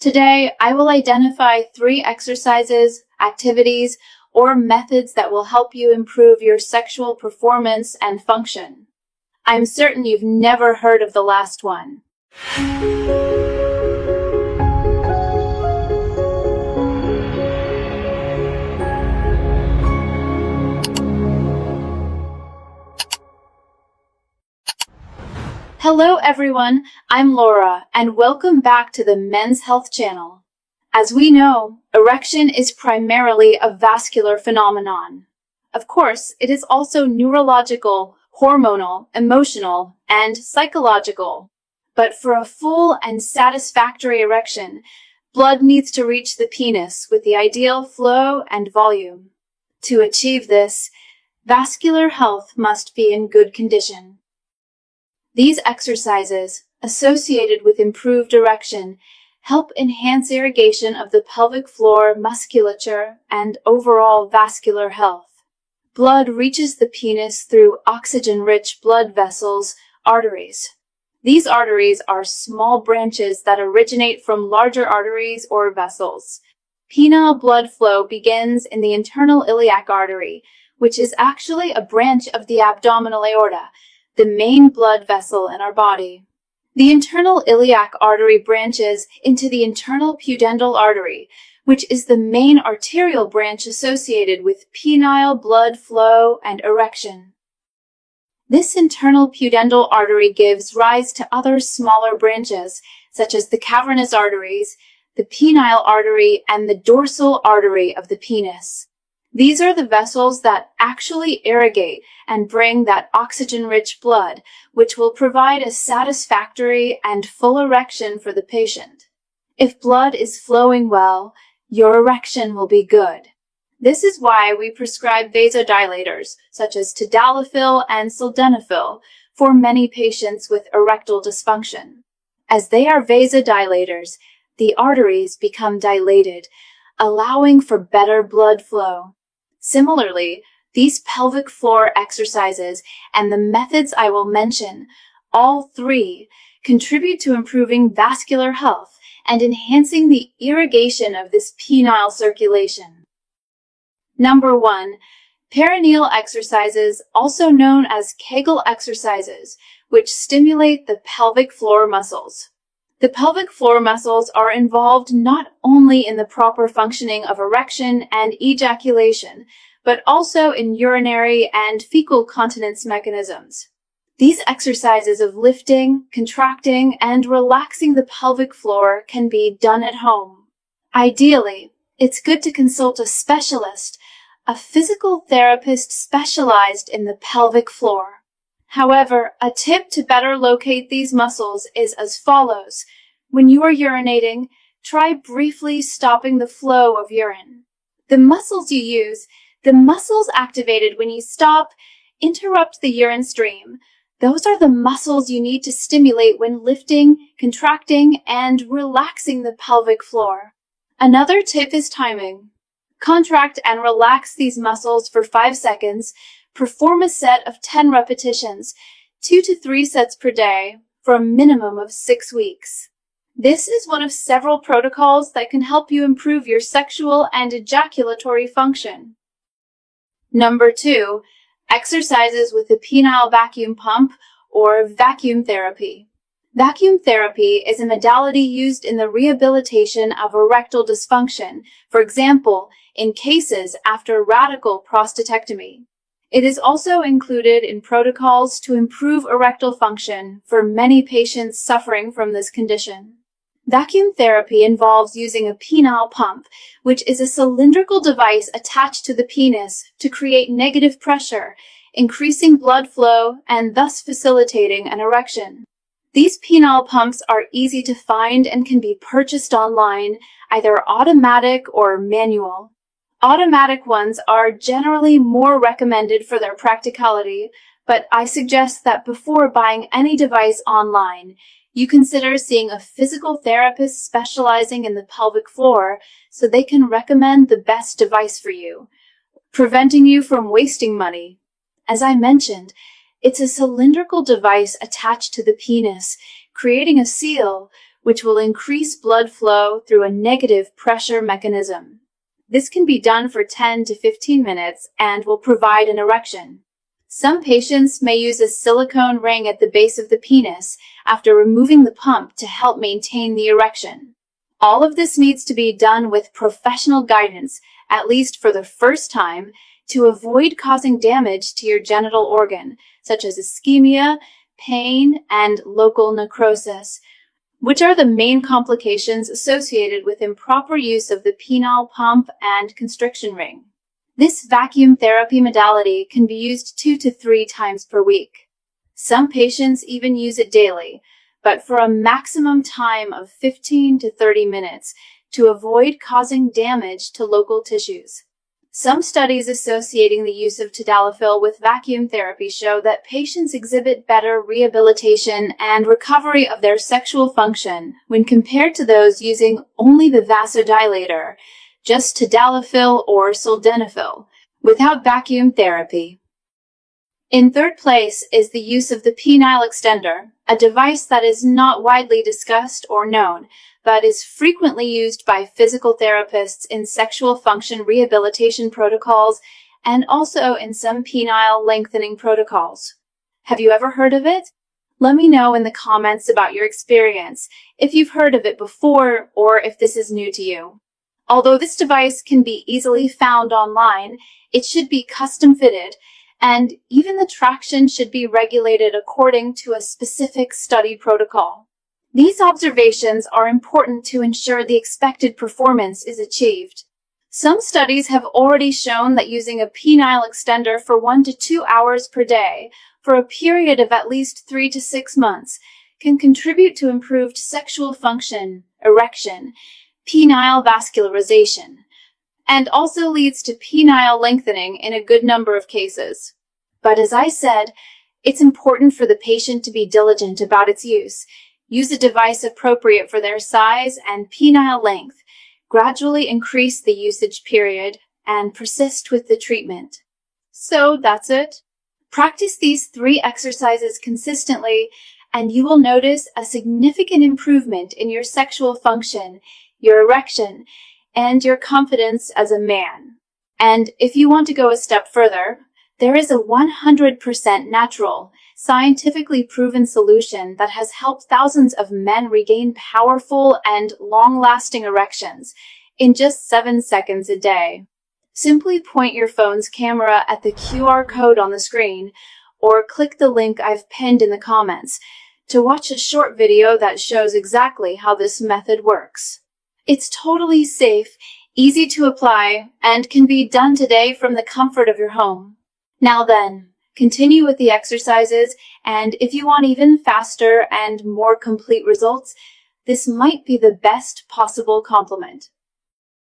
Today, I will identify 3 exercises, activities, or methods that will help you improve your sexual performance and function. I'm certain you've never heard of the last one. Hello everyone, I'm Laura, and welcome back to the Men's Health Channel. As we know, erection is primarily a vascular phenomenon. Of course, it is also neurological, hormonal, emotional, and psychological. But for a full and satisfactory erection, blood needs to reach the penis with the ideal flow and volume. To achieve this, vascular health must be in good condition. These exercises, associated with improved erection, help enhance irrigation of the pelvic floor musculature and overall vascular health. Blood reaches the penis through oxygen-rich blood vessels, arteries. These arteries are small branches that originate from larger arteries or vessels. Penile blood flow begins in the internal iliac artery, which is actually a branch of the abdominal aorta, the main blood vessel in our body. The internal iliac artery branches into the internal pudendal artery, which is the main arterial branch associated with penile blood flow and erection. This internal pudendal artery gives rise to other smaller branches, such as the cavernous arteries, the penile artery, and the dorsal artery of the penis. These are the vessels that actually irrigate and bring that oxygen-rich blood, which will provide a satisfactory and full erection for the patient. If blood is flowing well, your erection will be good. This is why we prescribe vasodilators, such as tadalafil and sildenafil, for many patients with erectile dysfunction. As they are vasodilators, the arteries become dilated, allowing for better blood flow. Similarly, these pelvic floor exercises and the methods I will mention, all 3, contribute to improving vascular health and enhancing the irrigation of this penile circulation. Number 1. Perineal exercises, also known as Kegel exercises, which stimulate the pelvic floor muscles. The pelvic floor muscles are involved not only in the proper functioning of erection and ejaculation, but also in urinary and fecal continence mechanisms. These exercises of lifting, contracting, and relaxing the pelvic floor can be done at home. Ideally, it's good to consult a specialist, a physical therapist specialized in the pelvic floor. However, a tip to better locate these muscles is as follows. When you are urinating, try briefly stopping the flow of urine. The muscles activated when you stop interrupt the urine stream. Those are the muscles you need to stimulate when lifting, contracting, and relaxing the pelvic floor. Another tip is timing. Contract and relax these muscles for 5 seconds. Perform a set of 10 repetitions, 2 to 3 sets per day, for a minimum of 6 weeks. This is one of several protocols that can help you improve your sexual and ejaculatory function. Number 2. Exercises with the penile vacuum pump or vacuum therapy. Vacuum therapy is a modality used in the rehabilitation of erectile dysfunction, for example, in cases after radical prostatectomy. It is also included in protocols to improve erectile function for many patients suffering from this condition. Vacuum therapy involves using a penile pump, which is a cylindrical device attached to the penis to create negative pressure, increasing blood flow and thus facilitating an erection. These penile pumps are easy to find and can be purchased online, either automatic or manual. Automatic ones are generally more recommended for their practicality, but I suggest that before buying any device online, you consider seeing a physical therapist specializing in the pelvic floor so they can recommend the best device for you, preventing you from wasting money. As I mentioned, it's a cylindrical device attached to the penis, creating a seal, which will increase blood flow through a negative pressure mechanism. This can be done for 10 to 15 minutes and will provide an erection. Some patients may use a silicone ring at the base of the penis after removing the pump to help maintain the erection. All of this needs to be done with professional guidance, at least for the first time, to avoid causing damage to your genital organ, such as ischemia, pain, and local necrosis, which are the main complications associated with improper use of the penile pump and constriction ring. This vacuum therapy modality can be used 2 to 3 times per week. Some patients even use it daily, but for a maximum time of 15 to 30 minutes to avoid causing damage to local tissues. Some studies associating the use of tadalafil with vacuum therapy show that patients exhibit better rehabilitation and recovery of their sexual function when compared to those using only the vasodilator, just tadalafil or sildenafil, without vacuum therapy. In third place is the use of the penile extender, a device that is not widely discussed or known, but is frequently used by physical therapists in sexual function rehabilitation protocols and also in some penile lengthening protocols. Have you ever heard of it? Let me know in the comments about your experience, if you've heard of it before or if this is new to you. Although this device can be easily found online, it should be custom fitted, and even the traction should be regulated according to a specific study protocol. These observations are important to ensure the expected performance is achieved. Some studies have already shown that using a penile extender for 1 to 2 hours per day for a period of at least 3 to 6 months can contribute to improved sexual function, erection, penile vascularization, and also leads to penile lengthening in a good number of cases. But as I said, it's important for the patient to be diligent about its use. Use a device appropriate for their size and penile length, gradually increase the usage period, and persist with the treatment. So that's it. Practice these 3 exercises consistently, and you will notice a significant improvement in your sexual function, your erection, and your confidence as a man. And if you want to go a step further, there is a 100% natural, scientifically proven solution that has helped thousands of men regain powerful and long-lasting erections in just 7 seconds a day. Simply point your phone's camera at the QR code on the screen or click the link I've pinned in the comments to watch a short video that shows exactly how this method works. It's totally safe, easy to apply, and can be done today from the comfort of your home. Now then, continue with the exercises, and if you want even faster and more complete results, this might be the best possible complement.